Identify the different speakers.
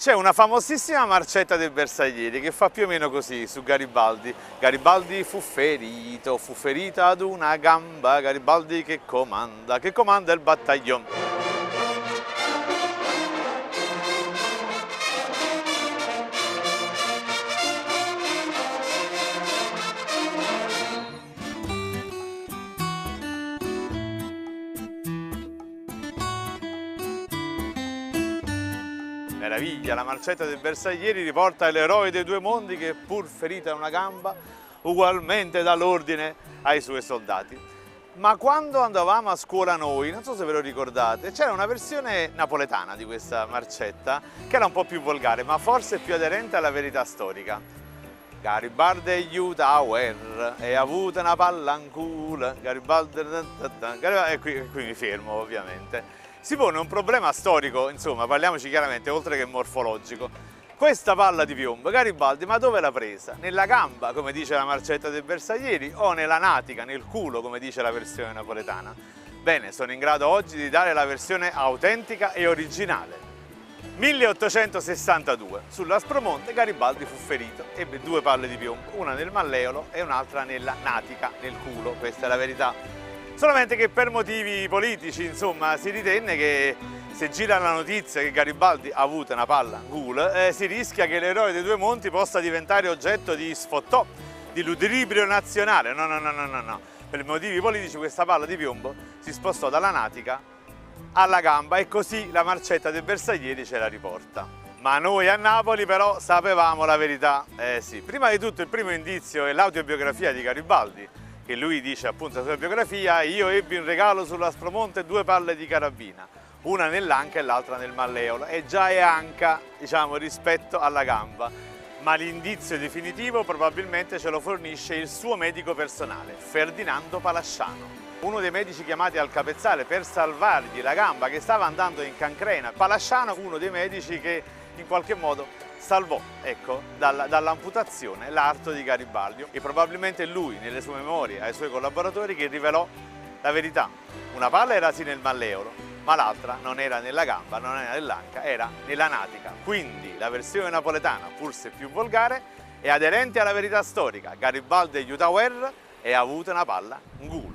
Speaker 1: C'è una famosissima marcetta del Bersaglieri che fa più o meno così su Garibaldi. Garibaldi fu ferita ad una gamba, Garibaldi che comanda il battaglione. Meraviglia, la marcetta del Bersaglieri riporta l'eroe dei due mondi che pur ferita una gamba ugualmente dà l'ordine ai suoi soldati. Ma quando andavamo a scuola noi, non so se ve lo ricordate, c'era una versione napoletana di questa marcetta che era un po' più volgare, ma forse più aderente alla verità storica. Garibaldi aiuta a guerra e ha avuto una palla in culo, Garibaldi... E qui mi fermo ovviamente. Si pone un problema storico, insomma, parliamoci chiaramente, oltre che morfologico. Questa palla di piombo, Garibaldi, ma dove l'ha presa? Nella gamba, come dice la marcetta del Bersaglieri, o nella natica, nel culo, come dice la versione napoletana? Bene, sono in grado oggi di dare la versione autentica e originale. 1862, sull'Aspromonte Garibaldi fu ferito, ebbe due palle di piombo, una nel malleolo e un'altra nella natica, nel culo, questa è la verità. Solamente che per motivi politici, insomma, si ritenne che se gira la notizia che Garibaldi ha avuto una palla in culo, si rischia che l'eroe dei due monti possa diventare oggetto di sfottò, di ludibrio nazionale. No. Per motivi politici questa palla di piombo si spostò dalla natica alla gamba e così la marcetta del Bersaglieri ce la riporta. Ma noi a Napoli però sapevamo la verità. Sì, prima di tutto il primo indizio è l'autobiografia di Garibaldi, che lui dice appunto nella sua biografia: io ebbi in regalo sull'Aspromonte due palle di carabina, una nell'anca e l'altra nel malleolo, e già è anca, diciamo, rispetto alla gamba. Ma l'indizio definitivo probabilmente ce lo fornisce il suo medico personale, Ferdinando Palasciano. Uno dei medici chiamati al capezzale per salvargli la gamba che stava andando in cancrena. Palasciano fu uno dei medici che in qualche modo salvò, ecco, dall'amputazione l'arto di Garibaldi, e probabilmente lui, nelle sue memorie ai suoi collaboratori, che rivelò la verità. Una palla era sì nel malleolo, ma l'altra non era nella gamba, non era nell'anca, era nella natica. Quindi la versione napoletana, pur se più volgare, è aderente alla verità storica. Garibaldi aiuta a guerra e ha avuto una palla in culo.